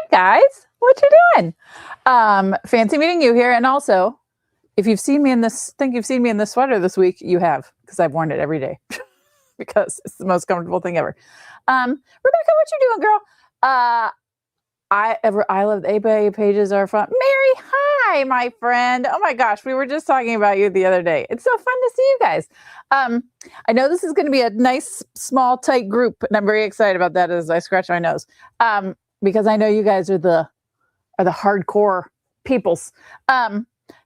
guys, what you doing? Fancy meeting you here. And also, if you've seen me in this, think you've seen me in this sweater this week, you have, because I've worn it every day because it's the most comfortable thing ever. Rebecca, what you doing, girl? I love the eBay pages are fun. Mary, hi, my friend. Oh my gosh, we were just talking about you the other day. It's so fun to see you guys. I know this is going to be a nice, small, tight group, and I'm very excited about that as I scratch my nose. Because I know you guys are the hardcore peoples.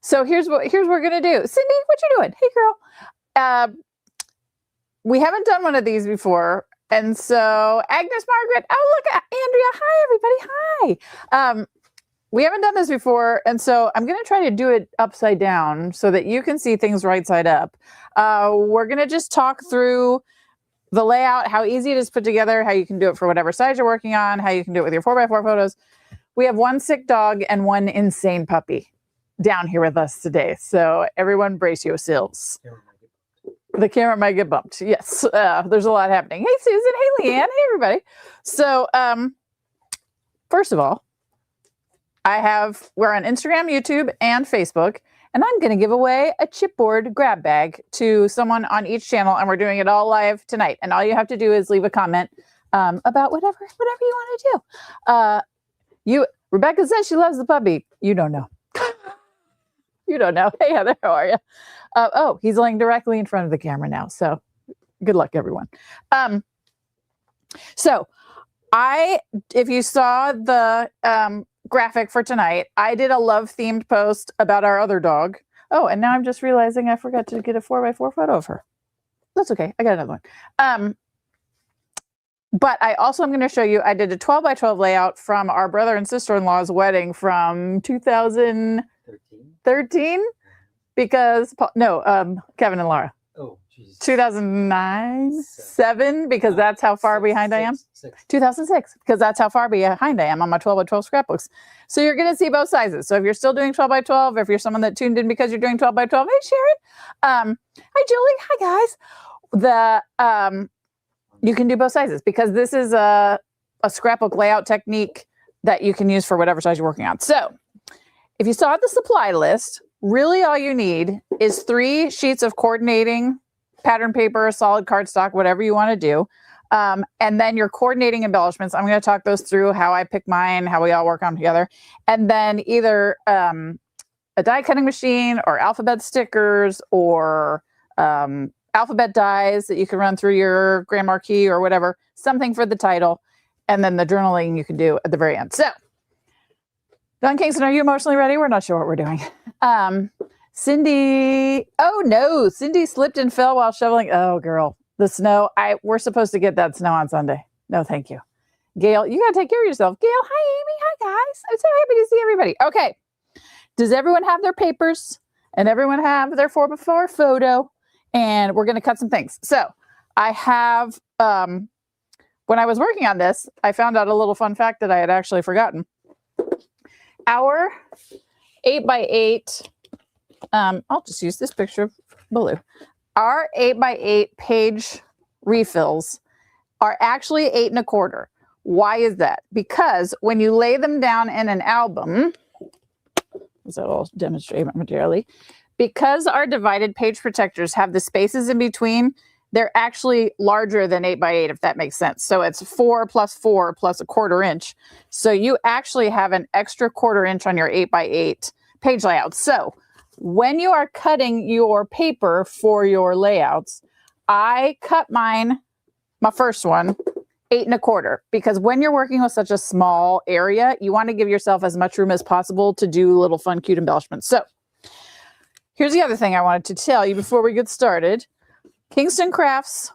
So here's what we're gonna do. Cindy, what you doing? Hey, girl. We haven't done one of these before, and so Agnes Margaret. Oh, look at Andrea. Hi, everybody. Hi. We haven't done this before, and so I'm gonna try to do it upside down so that you can see things right side up. We're gonna just talk through the layout, how easy it is put together, how you can do it for whatever size you're working on, how you can do it with your 4x4 photos. We have one sick dog and one insane puppy down here with us today. So everyone brace yourselves. The camera might get bumped. Yes, there's a lot happening. Hey, Susan. Hey, Leanne. Hey, everybody. So first of all, we're on Instagram, YouTube, and Facebook. And I'm going to give away a chipboard grab bag to someone on each channel, and we're doing it all live tonight. And all you have to do is leave a comment about whatever you want to do. Rebecca says she loves the puppy. You don't know. You don't know. Hey, Heather, how are you? Oh, he's laying directly in front of the camera now. So good luck, everyone. So if you saw the graphic for tonight, I did a love themed post about our other dog. Oh, and now I'm just realizing I forgot to get a 4x4 photo of her. That's okay. I got another one. But I also am going to show you, I did a 12x12 layout from our brother and sister-in-law's wedding from 2013 because, Kevin and Laura. Oh, geez. 2009, 7, because that's how far behind I am. 2006, because that's how far behind I am on my 12x12 scrapbooks. So you're going to see both sizes. So if you're still doing 12x12, if you're someone that tuned in because you're doing 12x12, hey, Sharon. Hi, Julie. Hi, guys. You can do both sizes because this is a scrapbook layout technique that you can use for whatever size you're working on. So if you saw the supply list, really all you need is 3 sheets of coordinating pattern paper, solid cardstock, whatever you want to do. And then your coordinating embellishments. I'm going to talk those through, how I pick mine, how we all work on them together. And then either a die cutting machine or alphabet stickers or alphabet dies that you can run through your Grand Marquis or whatever, something for the title, and then the journaling you can do at the very end. So, Don Kingston, are you emotionally ready? We're not sure what we're doing. Cindy, oh no, Cindy slipped and fell while shoveling. Oh, girl, the snow. We're supposed to get that snow on Sunday. No, thank you. Gail, you got to take care of yourself. Gail, hi, Amy. Hi, guys. I'm so happy to see everybody. Okay. Does everyone have their papers and everyone have their 4x4 photo? And we're going to cut some things. So I have, when I was working on this, I found out a little fun fact that I had actually forgotten. Our 8x8, I'll just use this picture of Baloo. Our 8x8 page refills are actually 8 1/4. Why is that? Because when you lay them down in an album, so I'll demonstrate materially, because our divided page protectors have the spaces in between, they're actually larger than 8x8, if that makes sense. So it's 4 + 4 + 1/4 inch. So you actually have an extra 1/4 inch on your 8x8 page layout. So when you are cutting your paper for your layouts, I cut my first one 8 1/4, because when you're working with such a small area, you want to give yourself as much room as possible to do little fun, cute embellishments. So here's the other thing I wanted to tell you before we get started. Kingston Crafts,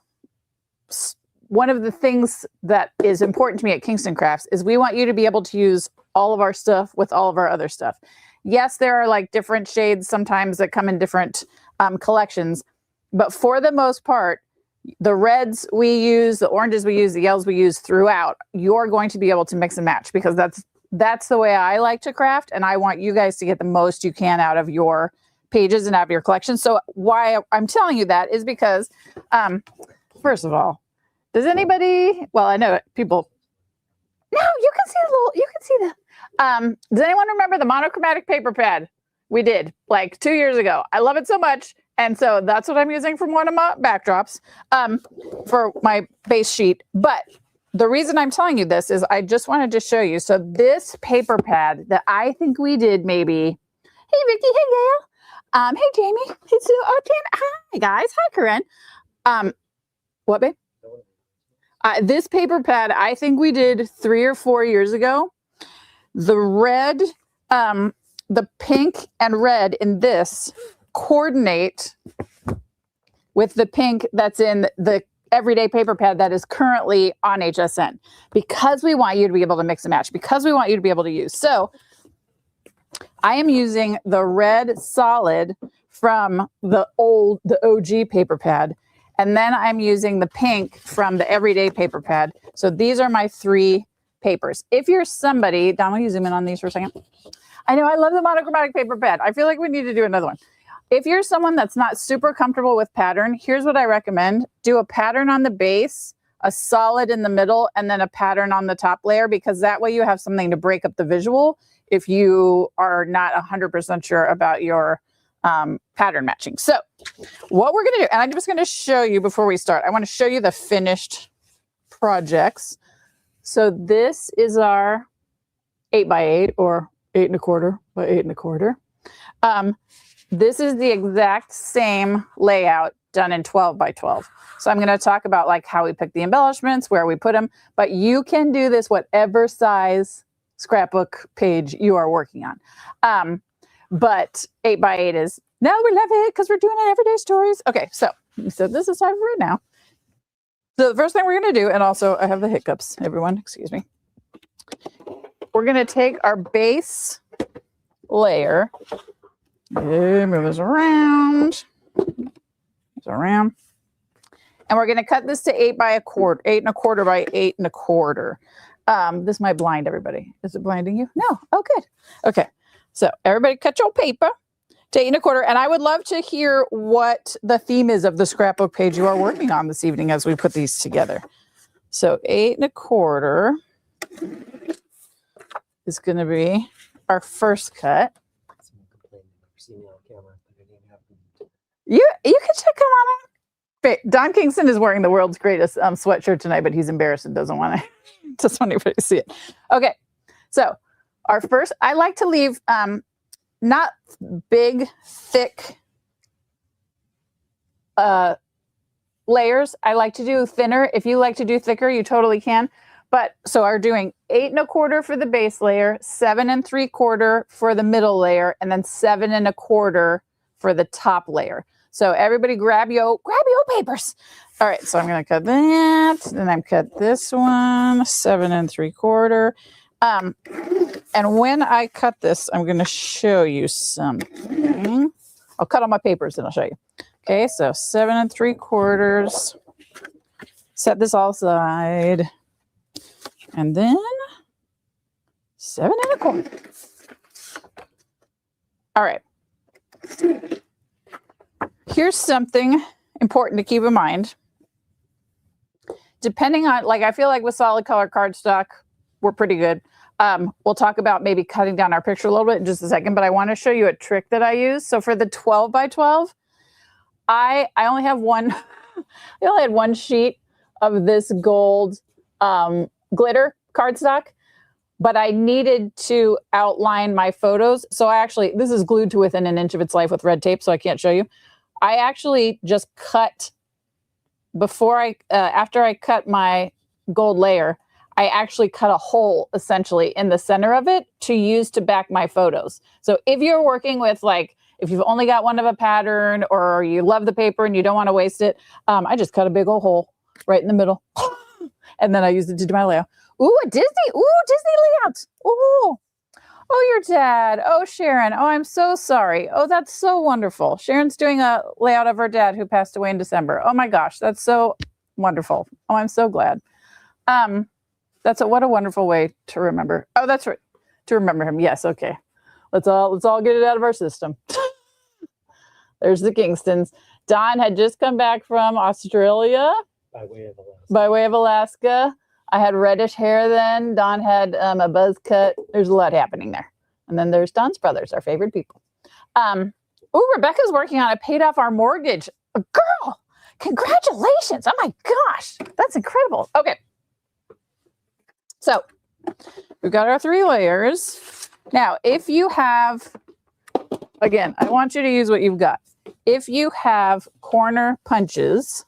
one of the things that is important to me at Kingston Crafts is we want you to be able to use all of our stuff with all of our other stuff. Yes, there are like different shades sometimes that come in different collections, but for the most part, the reds we use, the oranges we use, the yellows we use throughout, you're going to be able to mix and match, because that's the way I like to craft, and I want you guys to get the most you can out of your pages and out of your collection. So why I'm telling you that is because, first of all, does anybody, well, I know people, No, you can see the little, you can see the, does anyone remember the monochromatic paper pad? We did like 2 years ago. I love it so much. And so that's what I'm using from one of my backdrops for my base sheet. But the reason I'm telling you this is I just wanted to show you. So this paper pad that I think we did maybe, hey, Vicky, hey, Gail. Hey, Jamie. Hey, Sue. Oh, Jan. Hi, guys. Hi, Corinne. What, babe? This paper pad, I think we did 3 or 4 years ago. The red, the pink and red in this coordinate with the pink that's in the everyday paper pad that is currently on HSN, because we want you to be able to mix and match, because we want you to be able to use. So I am using the red solid from the OG paper pad. And then I'm using the pink from the everyday paper pad. So these are my 3 papers. If you're somebody, Don, will you zoom in on these for a second? I know I love the monochromatic paper pad. I feel like we need to do another one. If you're someone that's not super comfortable with pattern, here's what I recommend. Do a pattern on the base, a solid in the middle, and then a pattern on the top layer, because that way you have something to break up the visual if you are not 100% sure about your pattern matching. So what we're going to do, and I'm just going to show you before we start, I want to show you the finished projects. So this is our 8x8 or 8 1/4 by 8 1/4. This is the exact same layout done in 12 by 12. So I'm going to talk about like how we pick the embellishments, where we put them, but you can do this whatever size scrapbook page you are working on. But 8x8 is, no, we love it because we're doing it everyday stories. Okay, so this is time for it now. So the first thing we're going to do, and also I have the hiccups, everyone, excuse me. We're going to take our base layer, move this around, and we're going to cut this to 8 1/4 by 8 1/4. This might blind everybody. Is it blinding you? No. Oh, good. Okay. So everybody cut your paper to 8 1/4. And I would love to hear what the theme is of the scrapbook page you are working on this evening as we put these together. So 8 1/4 is going to be our first cut. You can check come on in. Don Kingston is wearing the world's greatest sweatshirt tonight, but he's embarrassed and doesn't want to just want anybody to see it. Okay, so our first, I like to leave not big, thick layers. I like to do thinner. If you like to do thicker, you totally can. But so we're doing 8 1/4 for the base layer, 7 3/4 for the middle layer, and then 7 1/4 for the top layer. So everybody grab your papers. All right, so I'm going to cut that, then I'm cut this one, 7 3/4. And when I cut this, I'm going to show you something. I'll cut all my papers and I'll show you. Okay, so 7 3/4. Set this all aside. And then 7 1/4. All right. Here's something important to keep in mind. Depending on, like, I feel like with solid color cardstock, we're pretty good. We'll talk about maybe cutting down our picture a little bit in just a second, but I want to show you a trick that I use. So for the 12 by 12, I only have one, I only had one sheet of this gold glitter cardstock, but I needed to outline my photos. So I actually, this is glued to within an inch of its life with red tape, so I can't show you. I actually just cut after I cut my gold layer, I actually cut a hole essentially in the center of it to use to back my photos. So if you're working with, like, if you've only got one of a pattern or you love the paper and you don't want to waste it, I just cut a big old hole right in the middle. And then I used it to do my layout. Ooh, a Disney. Ooh, Disney layout. Ooh. Oh, your dad. Oh, Sharon. Oh, I'm so sorry. Oh, that's so wonderful. Sharon's doing a layout of her dad who passed away in December. Oh my gosh, that's so wonderful. Oh, I'm so glad. What a wonderful way to remember. Oh, that's right. To remember him. Yes. Okay. Let's all get it out of our system. There's the Kingstons. Don had just come back from Australia. By way of Alaska. By way of Alaska. I had reddish hair then. Don had a buzz cut. There's a lot happening there. And then there's Don's brothers, our favorite people. Oh, Rebecca's working on it. Paid off our mortgage. Girl, congratulations. Oh my gosh, that's incredible. Okay. So we've got our 3 layers. Now, if you have, again, I want you to use what you've got. If you have corner punches,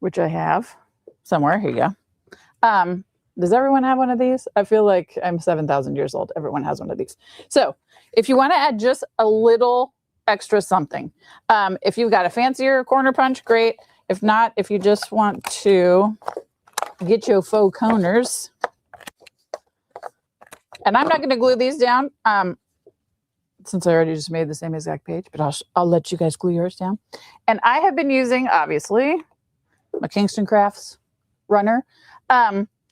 which I have somewhere, here you go. Does everyone have one of these? I feel like I'm 7,000 years old. Everyone has one of these. So if you want to add just a little extra something, if you've got a fancier corner punch, great. If not, if you just want to get your faux corners, and I'm not going to glue these down since I already just made the same exact page, but I'll let you guys glue yours down. And I have been using, obviously, my Kingston Crafts runner.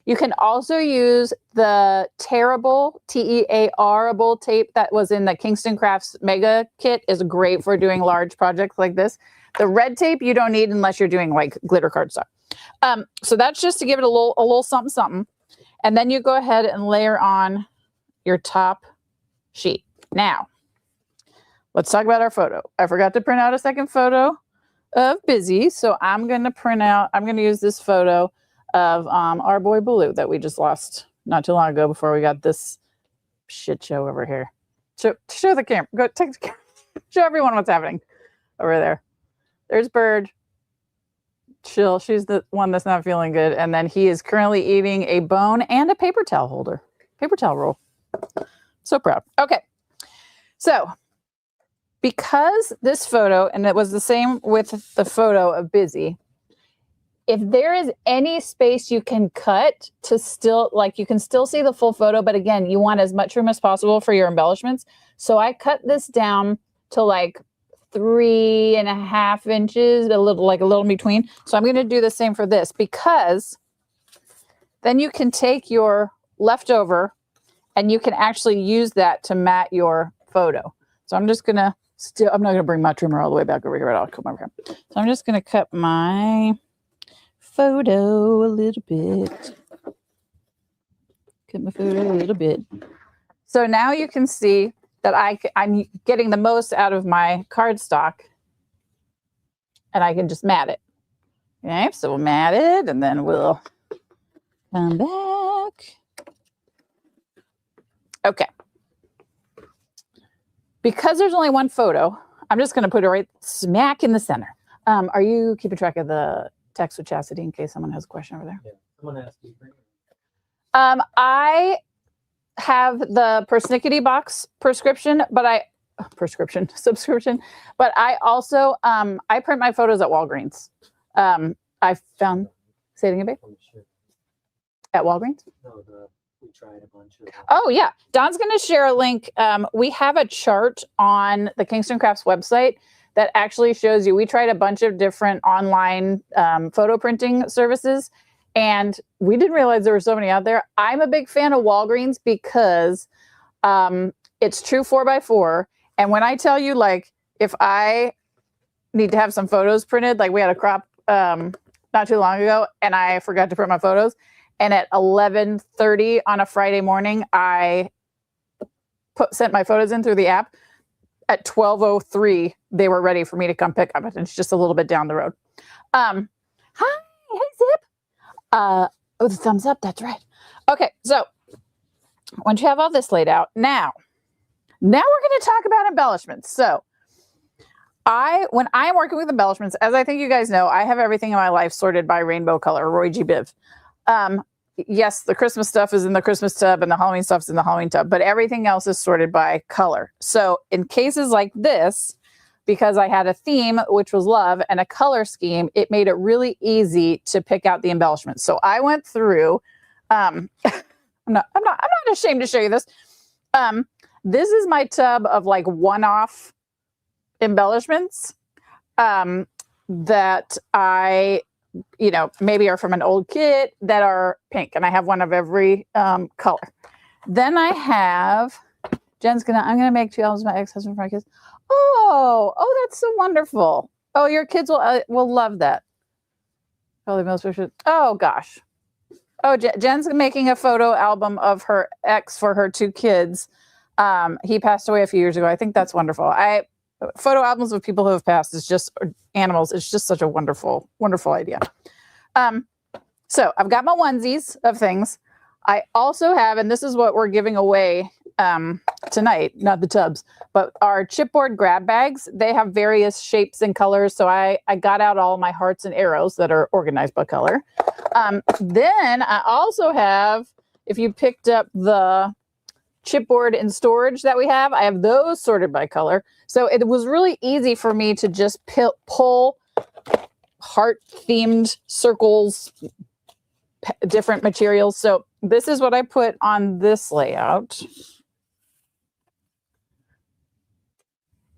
You can also use the tearable, T-E-A-R-able tape that was in the Kingston Crafts Mega Kit. Is great for doing large projects like this. The red tape you don't need unless you're doing like glitter cardstock. So that's just to give it a little something, something. And then you go ahead and layer on your top sheet. Now, let's talk about our photo. I forgot to print out a second photo of Busy. So I'm going to use this photo of our boy Baloo that we just lost not too long ago before we got this shit show over here. Show the camera. Go take the camera. Show everyone what's happening over there. There's Bird. Chill. She's the one that's not feeling good. And then he is currently eating a bone and a paper towel holder. Paper towel roll. So proud. Okay. So because this photo, and it was the same with the photo of Busy, if there is any space you can cut to still, like you can still see the full photo, but again, you want as much room as possible for your embellishments. So I cut this down to like 3.5 inches, a little in between. So I'm going to do the same for this, because then you can take your leftover and you can actually use that to mat your photo. So I'm just going to I'm not going to bring my trimmer all the way back over here, but I'll come over here. So I'm just going to cut my photo a little bit. Cut my photo a little bit. So now you can see that I'm getting the most out of my cardstock, and I can just mat it. Okay, so we'll mat it, and then we'll come back. Okay. Because there's only one photo, I'm just going to put it right smack in the center. Are you keeping track of the text with Chastity in case someone has a question over there? Yeah, someone asked you. I have the persnickety box subscription, but I also I print my photos at Walgreens. I found, say it again, babe. At Walgreens? No, we tried a bunch of. Oh yeah, Don's going to share a link. We have a chart on the Kingston Crafts website that actually shows you. We tried a bunch of different online photo printing services, and we didn't realize there were so many out there. I'm a big fan of Walgreens because it's true 4x4. And when I tell you, like, if I need to have some photos printed, like we had a crop not too long ago, and I forgot to print my photos. And at 11:30 on a Friday morning, I sent my photos in through the app. At 12:03, they were ready for me to come pick up. It's just a little bit down the road. Hi, hey Zip. Oh, the thumbs up. That's right. Okay, so once you have all this laid out, now we're going to talk about embellishments. So when I'm working with embellishments, as I think you guys know, I have everything in my life sorted by rainbow color, Roy G. Biv. Yes, the Christmas stuff is in the Christmas tub and the Halloween stuff is in the Halloween tub, but everything else is sorted by color. So in cases like this, because I had a theme, which was love, and a color scheme, it made it really easy to pick out the embellishments. So I went through, I'm not ashamed to show you this. This is my tub of like one-off embellishments that I, maybe are from an old kit that are pink, and I have one of every color. Then I have, I'm gonna make 2 albums, my ex-husband for my kids. Oh, that's so wonderful. Oh, your kids will love that. Probably most pictures. Oh gosh. Oh, Jen's making a photo album of her ex for her 2 kids. He passed away a few years ago. I think that's wonderful. Photo albums of people who have passed is just animals. It's just such a wonderful, wonderful idea. So I've got my onesies of things. I also have, and this is what we're giving away tonight, not the tubs, but our chipboard grab bags. They have various shapes and colors. So I got out all my hearts and arrows that are organized by color. Then I also have, if you picked up the chipboard and storage that we have, I have those sorted by color. So it was really easy for me to just pull heart themed circles, different materials. So this is what I put on this layout.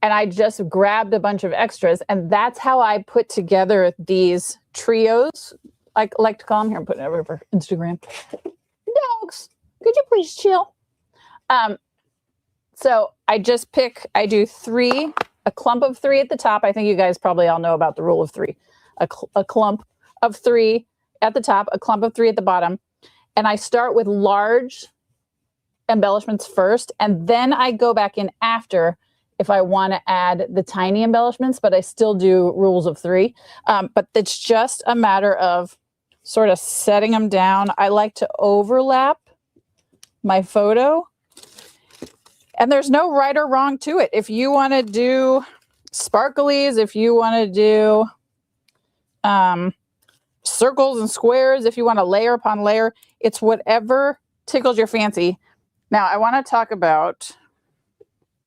And I just grabbed a bunch of extras, and that's how I put together these trios. I like to call them here. I'm putting it over for Instagram. Dogs, could you please chill? So I do 3, a clump of 3 at the top. I think you guys probably all know about the rule of 3. A clump of 3 at the top, a clump of 3 at the bottom. And I start with large embellishments first, and then I go back in after if I want to add the tiny embellishments, but I still do rules of 3. But it's just a matter of sort of setting them down. I like to overlap my photo, and there's no right or wrong to it. If you want to do sparklies, if you want to do circles and squares, if you want to layer upon layer, it's whatever tickles your fancy. Now I want to talk about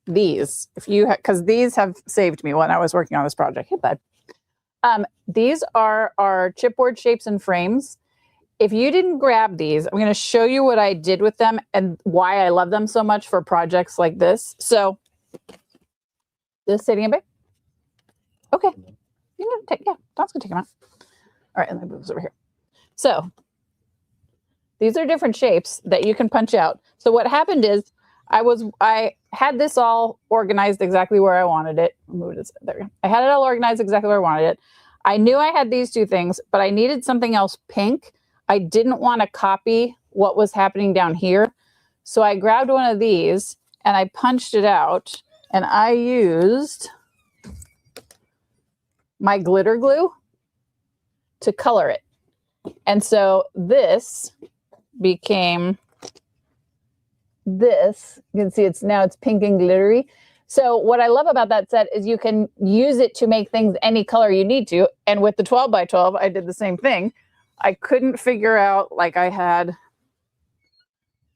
these, because these have saved me when I was working on this project. Hey, bud. These are our chipboard shapes and frames. If you didn't grab these, I'm going to show you what I did with them and why I love them so much for projects like this. So, this sitting a bit. Okay. You can take, yeah, Don's going to take them out. All right, and then move this over here. So, these are different shapes that you can punch out. So what happened is I had this all organized exactly where I wanted it. Move this, there we go. I had it all organized exactly where I wanted it. I knew I had these 2 things, but I needed something else pink. I didn't want to copy what was happening down here. So I grabbed one of these and I punched it out, and I used my glitter glue to color it. And so this became this. You can see it's pink and glittery. So what I love about that set is you can use it to make things any color you need to. And with the 12 by 12, I did the same thing. I couldn't figure out, like, I had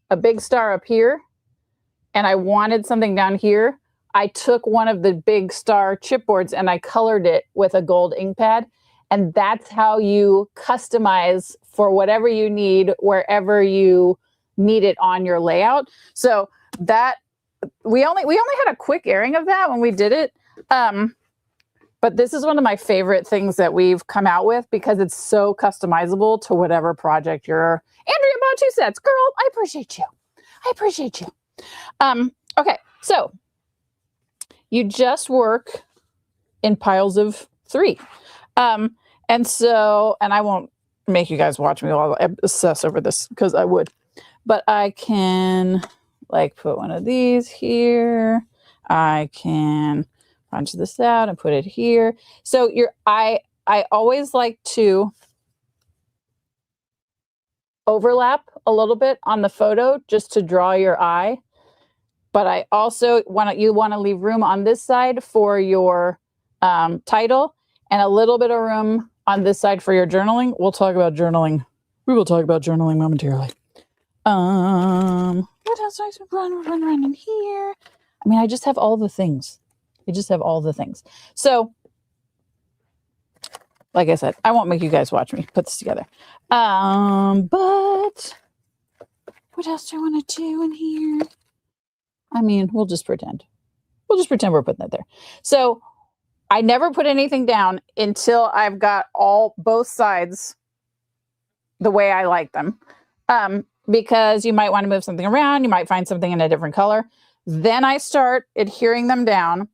a big star up here and I wanted something down here. I took one of the big star chipboards and I colored it with a gold ink pad. And that's how you customize for whatever you need, wherever you need it on your layout. So that we only had a quick airing of that when we did it. But this is one of my favorite things that we've come out with because it's so customizable to whatever project you're. Andrea bought 2 sets. Girl, I appreciate you. I appreciate you. Okay, so you just work in piles of 3. And I won't make you guys watch me while I obsess over this because I would. But I can, like, put one of these here. I can punch this out and put it here. So I always like to overlap a little bit on the photo just to draw your eye. But I also want to leave room on this side for your title and a little bit of room on this side for your journaling. We'll talk about journaling. We will talk about journaling momentarily. What else do I run in here? I mean, I just have all the things. So, like I said, I won't make you guys watch me put this together. But what else do I want to do in here? I mean, we'll just pretend. We're putting that there. So I never put anything down until I've got both sides the way I like them. Because you might want to move something around. You might find something in a different color. Then I start adhering them down.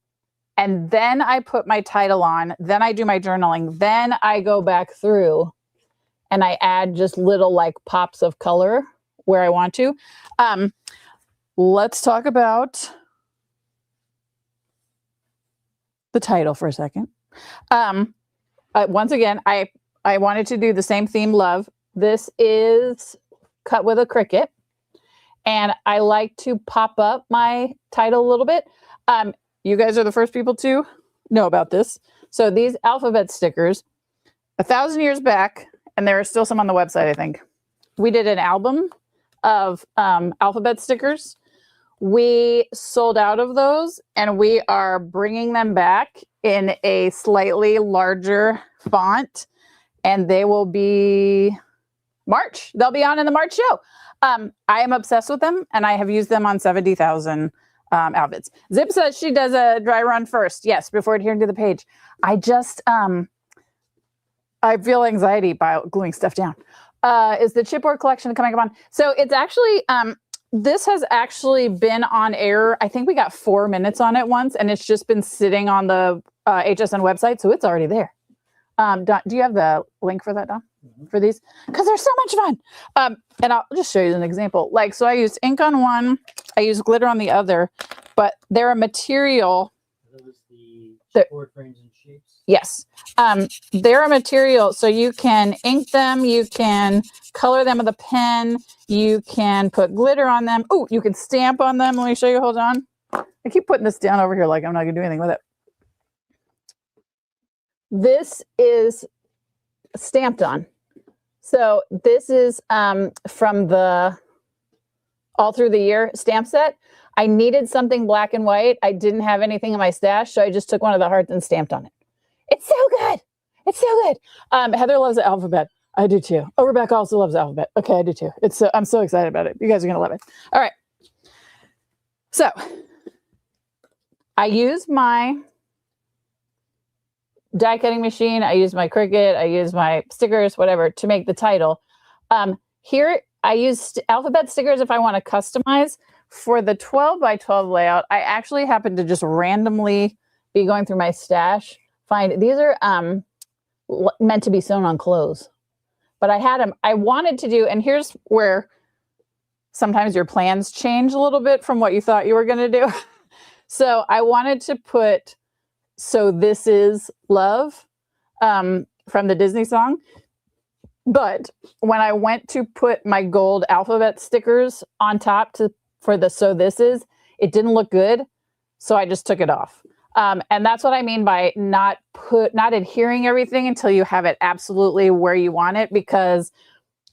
And then I put my title on. Then I do my journaling. Then I go back through and I add just little like pops of color where I want to. Let's talk about the title for a second. Once again, I wanted to do the same theme, love. This is cut with a Cricut, and I like to pop up my title a little bit. You guys are the first people to know about this. So these alphabet stickers, 1,000 years back, and there are still some on the website, I think. We did an album of alphabet stickers. We sold out of those, and we are bringing them back in a slightly larger font, and they will be March. They'll be on in the March show. I am obsessed with them, and I have used them on 70,000 outfits. Zip says she does a dry run first. Yes, before adhering to the page. I just, I feel anxiety by gluing stuff down. Is the chipboard collection coming up on? So it's actually, this has actually been on air. I think we got 4 minutes on it once, and it's just been sitting on the HSN website. So it's already there. Don, do you have the link for that, Don? For these? Because they're so much fun. And I'll just show you an example. Like, so I used ink on one, I used glitter on the other, but they're a material. Those the chipboard frames and shapes? Yes. They're a material, so you can ink them, you can color them with a pen, you can put glitter on them. Oh, you can stamp on them. Let me show you. Hold on. I keep putting this down over here like I'm not going to do anything with it. This is stamped on. So this is from the All Through the Year stamp set. I needed something black and white. I didn't have anything in my stash, so I just took one of the hearts and stamped on it. It's so good. It's so good. Heather loves the alphabet. I do too. Oh, Rebecca also loves the alphabet. Okay, I do too. I'm so excited about it. You guys are going to love it. All right. So I use my die cutting machine. I use my Cricut. I use my stickers, whatever, to make the title. Here, I use alphabet stickers if I want to customize. For the 12 by 12 layout, I actually happen to just randomly be going through my stash. Find these are meant to be sewn on clothes, but I had them. I wanted to do, and here's where sometimes your plans change a little bit from what you thought you were going to do. So I wanted to put, so this is love, from the Disney song. But when I went to put my gold alphabet stickers on top for the so this is, it didn't look good. So I just took it off. And that's what I mean by not adhering everything until you have it absolutely where you want it, because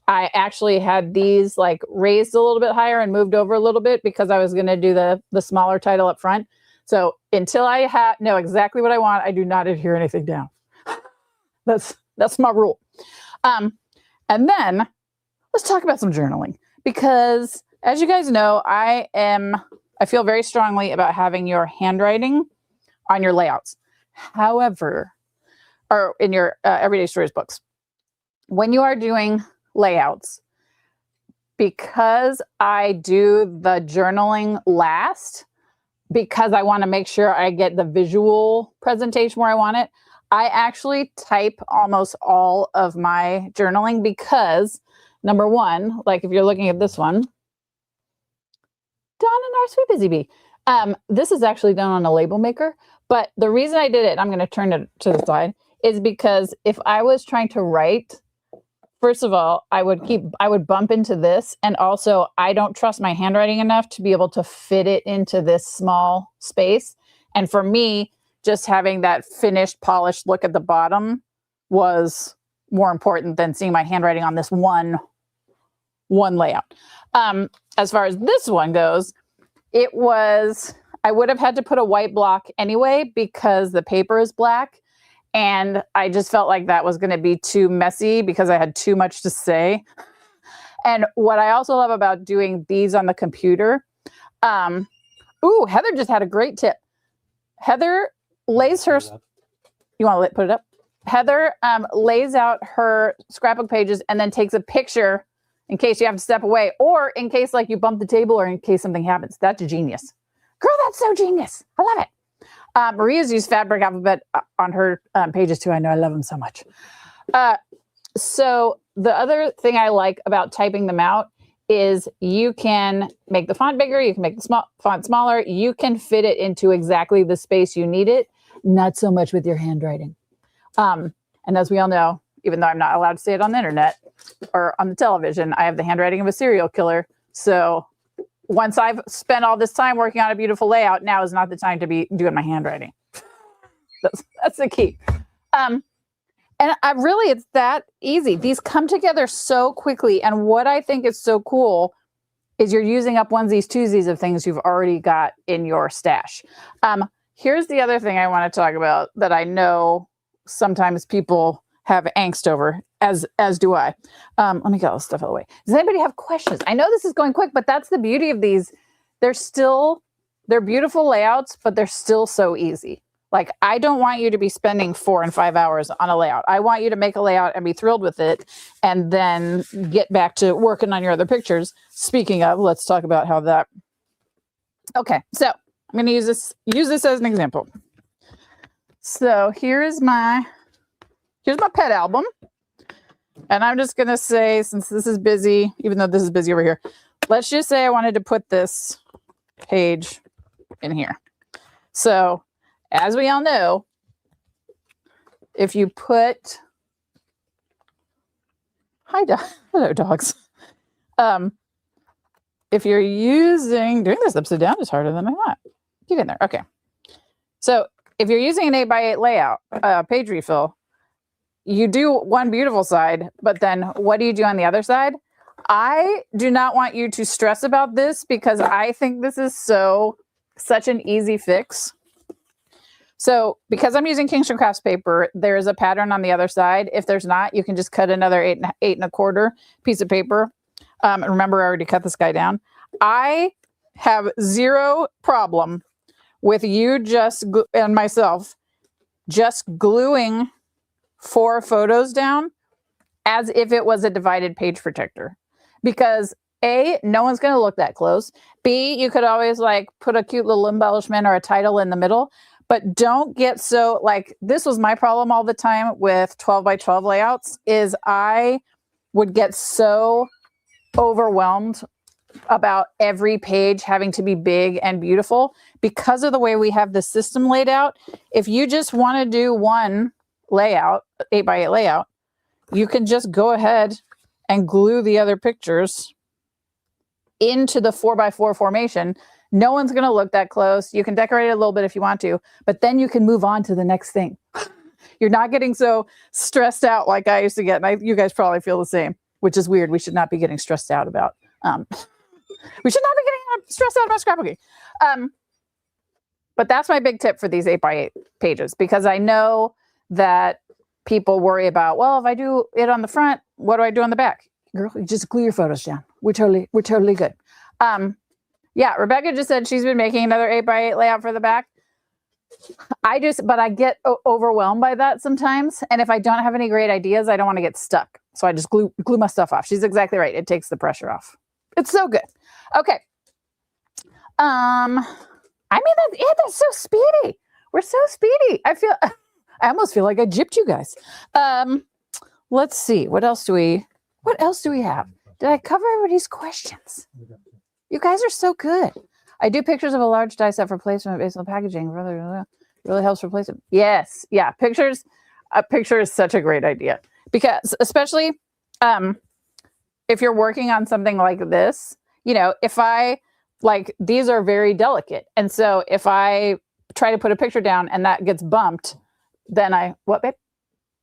I actually had these like raised a little bit higher and moved over a little bit because I was going to do the smaller title up front. So until I know exactly what I want, I do not adhere anything down. That's my rule. And then let's talk about some journaling, because as you guys know, I feel very strongly about having your handwriting on your layouts. However, or in your Everyday Stories books, when you are doing layouts, because I do the journaling last, because I want to make sure I get the visual presentation where I want it, I actually type almost all of my journaling because, number one, like if you're looking at this one, Dawn and our Sweet Busy Bee. This is actually done on a label maker, but the reason I did it, I'm going to turn it to the side, is because if I was trying to write, first of all, I would bump into this, and also I don't trust my handwriting enough to be able to fit it into this small space. And for me, just having that finished, polished look at the bottom was more important than seeing my handwriting on this one layout. As far as this one goes, I would have had to put a white block anyway because the paper is black. And I just felt like that was going to be too messy because I had too much to say. And what I also love about doing these on the computer, Heather just had a great tip. Heather lays her, you want to put it up? Heather lays out her scrapbook pages and then takes a picture in case you have to step away, or in case like you bump the table, or in case something happens. That's genius. Girl, that's so genius. I love it. Maria's used fabric alphabet on her pages too. I know, I love them so much. So the other thing I like about typing them out is you can make the font bigger, you can make the font smaller, you can fit it into exactly the space you need it, not so much with your handwriting. And as we all know, even though I'm not allowed to say it on the internet or on the television, I have the handwriting of a serial killer. So once I've spent all this time working on a beautiful layout, now is not the time to be doing my handwriting. That's the key. And really, it's that easy. These come together so quickly. And what I think is so cool is you're using up onesies, twosies of things you've already got in your stash. Here's the other thing I want to talk about that I know sometimes people have angst over, as do I. Let me get all this stuff out of the way. Does anybody have questions? I know this is going quick, but that's the beauty of these. They're beautiful layouts, but they're still so easy. Like, I don't want you to be spending 4 and 5 hours on a layout. I want you to make a layout and be thrilled with it and then get back to working on your other pictures. Speaking of, let's talk about how that. Okay, so I'm going to use this as an example. So here's my pet album. And I'm just going to say, since this is busy, even though this is busy over here, let's just say I wanted to put this page in here. So as we all know, if you put, hello dogs. If you're doing this upside down is harder than I thought. Get in there. Okay. So if you're using an 8x8 layout, page refill, you do one beautiful side, but then what do you do on the other side? I do not want you to stress about this because I think this is such an easy fix. So because I'm using Kingston Crafts paper, there is a pattern on the other side. If there's not, you can just cut another 8 1/4 piece of paper. And remember, I already cut this guy down. I have zero problem with you and myself just gluing 4 photos down as if it was a divided page protector. Because A, no one's going to look that close. B, you could always like put a cute little embellishment or a title in the middle. But don't get so, like, this was my problem all the time with 12x12 layouts, is I would get so overwhelmed about every page having to be big and beautiful because of the way we have the system laid out. If you just want to do one layout, 8x8 layout, you can just go ahead and glue the other pictures into the 4x4 formation. No one's going to look that close. You can decorate it a little bit if you want to, but then you can move on to the next thing. You're not getting so stressed out like I used to get. And you guys probably feel the same, which is weird. We should not be getting stressed out about. We should not be getting stressed out about scrapbooking. But that's my big tip for these 8x8 pages, because I know that people worry about, well, if I do it on the front, what do I do on the back? Girl, you just glue your photos down. We're totally good. Yeah, Rebecca just said she's been making another 8x8 layout for the back. But I get overwhelmed by that sometimes. And if I don't have any great ideas, I don't want to get stuck. So I just glue my stuff off. She's exactly right. It takes the pressure off. It's so good. Okay. I mean, that's so speedy. We're so speedy. I almost feel like I gypped you guys. Let's see. What else do we have? Did I cover everybody's questions? You guys are so good. I do pictures of a large die set for placement based on packaging. Really helps for placement. Yes. Yeah. Pictures. A picture is such a great idea, because especially if you're working on something like this, if I these are very delicate. And so if I try to put a picture down and that gets bumped, then what, babe?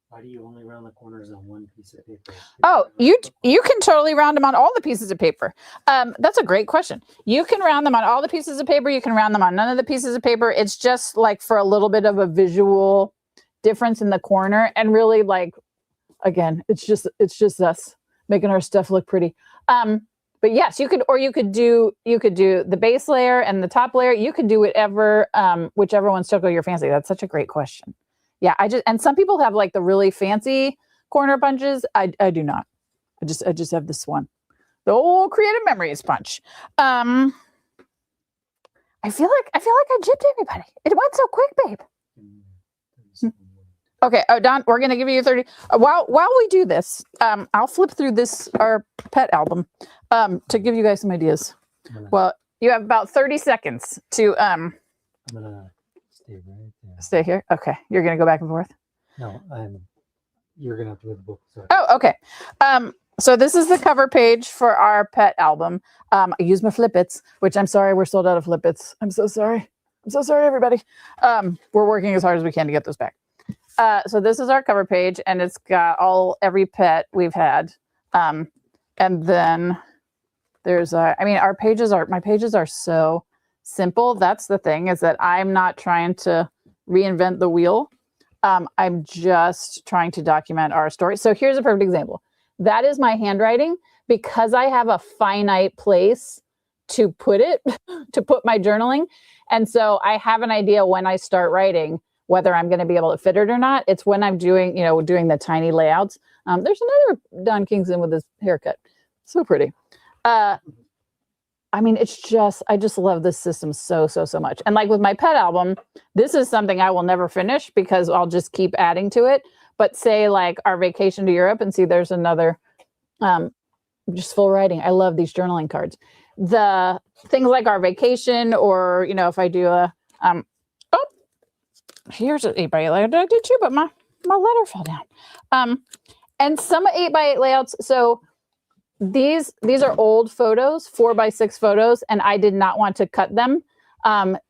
Why do you only round the corners on one piece of paper? Oh, you can totally round them on all the pieces of paper. That's a great question. You can round them on all the pieces of paper. You can round them on none of the pieces of paper. It's just like for a little bit of a visual difference in the corner. And really, again, it's just us making our stuff look pretty. But yes, you could do the base layer and the top layer. You could do whichever one's tickle your fancy. That's such a great question. Yeah, and some people have the really fancy corner punches. I do not. I just have this one. The old creative memories punch. I feel like I gypped everybody. It went so quick, babe. Okay. Oh, Don, we're going to give you 30. While we do this, I'll flip through our pet album to give you guys some ideas. Well, you have about 30 seconds to I'm gonna stay right there. stay here. Okay. You're going to go back and forth. No, you're gonna have to read the book. Sorry. Oh, okay. So this is the cover page for our pet album. I use my Flippets, which I'm sorry, we're sold out of Flippets. I'm so sorry. I'm so sorry, everybody. We're working as hard as we can to get those back. So this is our cover page, and it's got every pet we've had. And then there's my pages are so simple. That's the thing, is that I'm not trying to reinvent the wheel. I'm just trying to document our story. So here's a perfect example. That is my handwriting, because I have a finite place to put it, to put my journaling. And so I have an idea when I start writing whether I'm going to be able to fit it or not. It's when I'm doing the tiny layouts. There's another Don Kingston with his haircut. So pretty. I just love this system so much. And like with my pet album, this is something I will never finish because I'll just keep adding to it. But say like our vacation to Europe, and see there's another just full writing. I love these journaling cards. The things like our vacation, or if I do here's an 8x8 layout I did too, but my letter fell down. And some 8x8 layouts. So these are old photos, 4x6 photos, and I did not want to cut them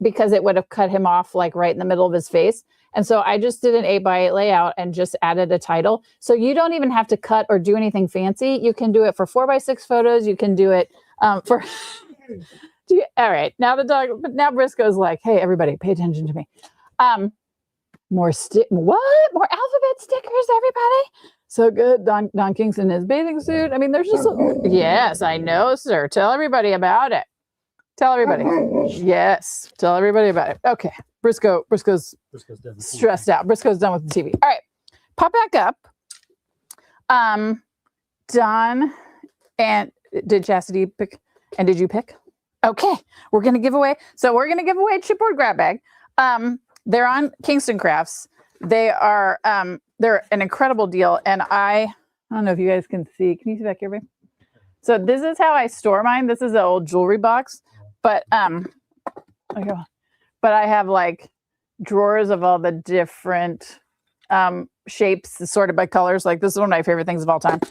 because it would have cut him off like right in the middle of his face. And so I just did an 8x8 layout and just added a title. So you don't even have to cut or do anything fancy. You can do it for 4x6 photos. You can do it for. All right, now now Briscoe's like, hey, everybody, pay attention to me. More alphabet stickers, everybody. So good. Don Kingston in his bathing suit. I mean, there's just yes, I know, sir. Tell everybody about it. Tell everybody. Yes, tell everybody about it. Okay, Briscoe's done stressed out. Briscoe's done with the TV. All right, pop back up. Don, and did Chastity pick? And did you pick? Okay, we're gonna give away. So we're gonna give away a chipboard grab bag. They're on Kingston Crafts. They are they're an incredible deal, and I don't know if you guys can see. Can you see back here, babe? So this is how I store mine. This is an old jewelry box, but I have like drawers of all the different shapes sorted by colors. Like this is one of my favorite things of all time.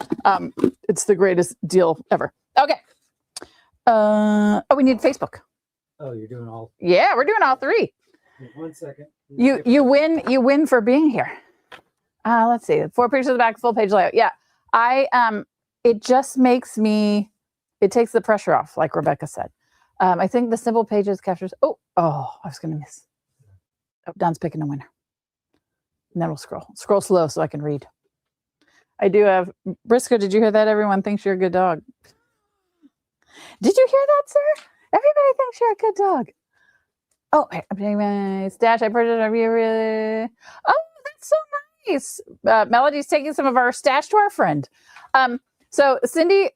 It's the greatest deal ever. Okay. We need Facebook. Oh, you're doing all. Yeah, we're doing all three. 1 second. You win for being here. Let's see. 4 pictures of the back, full page layout. Yeah. It just makes me, it takes the pressure off, like Rebecca said. I think the simple pages captures. Oh, I was gonna miss. Oh, Don's picking a winner. And then we'll scroll slow so I can read. I do have Briscoe. Did you hear that? Everyone thinks you're a good dog. Did you hear that, sir? Everybody thinks you're a good dog. Oh, I'm doing my stash. I purchased a really. Oh, that's so nice. Melody's taking some of our stash to our friend. So Cindy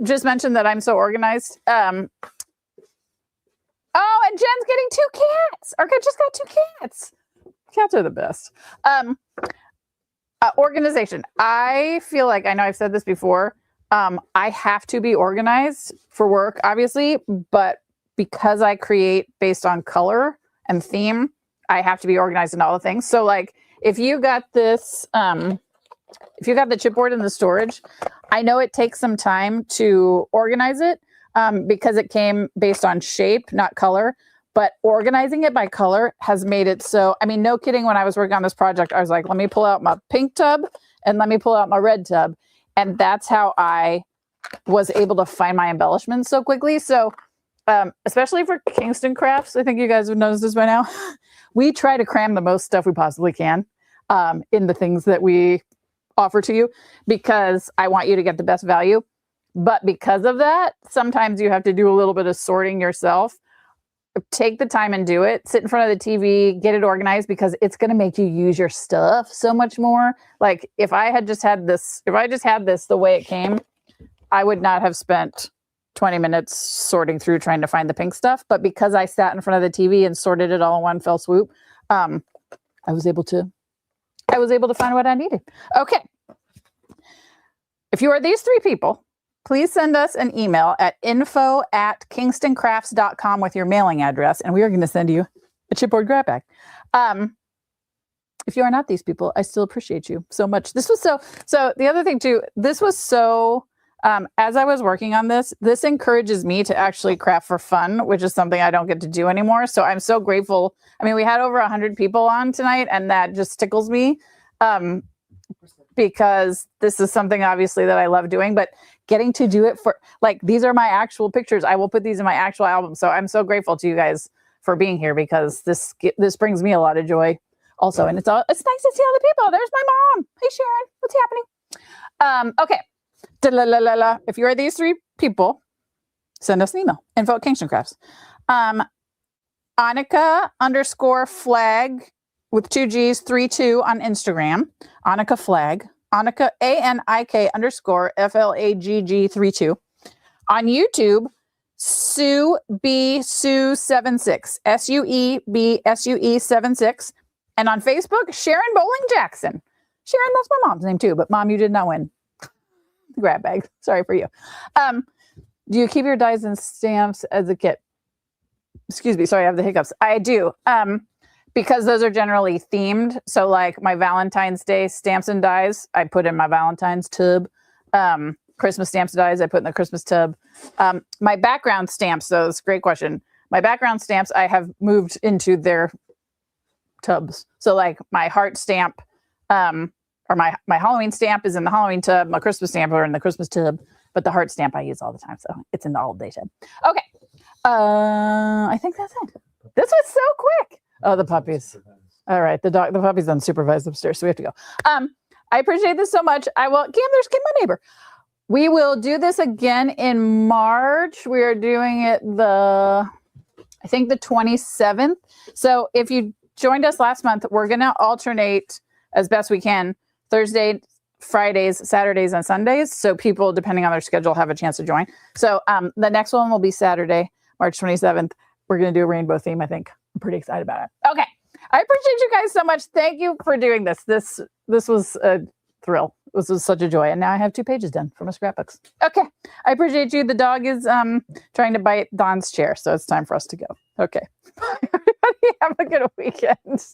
just mentioned that I'm so organized. Oh, and Jen's getting 2 cats. Or just got 2 cats. Cats are the best. Organization. I feel like, I know I've said this before, I have to be organized for work, obviously, but because I create based on color and theme, I have to be organized in all the things. So like if you got this, if you got the chipboard in the storage, I know it takes some time to organize it because it came based on shape, not color. But organizing it by color has made it so, I mean, no kidding, when I was working on this project, I was like, let me pull out my pink tub and let me pull out my red tub. And that's how I was able to find my embellishments so quickly. So especially for Kingston Crafts, I think you guys have noticed this by now, we try to cram the most stuff we possibly can in the things that we offer to you because I want you to get the best value. But because of that, sometimes you have to do a little bit of sorting yourself. Take the time and do it. Sit in front of the TV, get it organized because it's going to make you use your stuff so much more. Like if I had just had this, the way it came, I would not have spent 20 minutes sorting through trying to find the pink stuff. But because I sat in front of the TV and sorted it all in one fell swoop, I was able to I was able to find what I needed. Okay. If you are these three people, please send us an email at info@kingstoncrafts.com with your mailing address, and we are going to send you a chipboard grab bag. If you are not these people, I still appreciate you so much. This was so the other thing too, this was so, as I was working on this encourages me to actually craft for fun, which is something I don't get to do anymore. So I'm so grateful. I mean, we had over 100 people on tonight, and that just tickles me. Because this is something obviously that I love doing, but getting to do it for, like, these are my actual pictures. I will put these in my actual album. So I'm so grateful to you guys for being here, because this brings me a lot of joy also. And it's nice to see all the people. There's my mom. Hey, Sharon, what's happening? Okay. If you are these three people, send us an email, info@Kingston Crafts. Annika_flag with 2 G's, 32 on Instagram. Annika Flag. Annika, ANIK_FLAGG32. On YouTube, Sue B Sue 76. SUEBSUE76. And on Facebook, Sharon Bowling Jackson. Sharon, that's my mom's name too, but Mom, you did not win. Grab bag. Sorry for you. Do you keep your dies and stamps as a kit? Excuse me. Sorry, I have the hiccups. I do. Because those are generally themed. So like my Valentine's Day stamps and dies, I put in my Valentine's tub. Christmas stamps and dies, I put in the Christmas tub. My background stamps, though, it's a great question. My background stamps, I have moved into their tubs. So like my heart stamp, or my Halloween stamp is in the Halloween tub. My Christmas stamp are in the Christmas tub. But the heart stamp I use all the time. So it's in the all day tub. Okay. I think that's it. This was so quick. Oh, the puppies. All right. The puppy's unsupervised upstairs, so we have to go. I appreciate this so much. There's Kim, my neighbor. We will do this again in March. We are doing it I think the 27th. So if you joined us last month, we're going to alternate as best we can Thursday, Fridays, Saturdays, and Sundays. So people, depending on their schedule, have a chance to join. So the next one will be Saturday, March 27th. We're going to do a rainbow theme, I think. I'm pretty excited about it. Okay. I appreciate you guys so much. Thank you for doing this. This was a thrill. This was such a joy. And now I have 2 pages done for my scrapbooks. Okay. I appreciate you. The dog is trying to bite Don's chair, so it's time for us to go. Okay. Bye, everybody. Have a good weekend.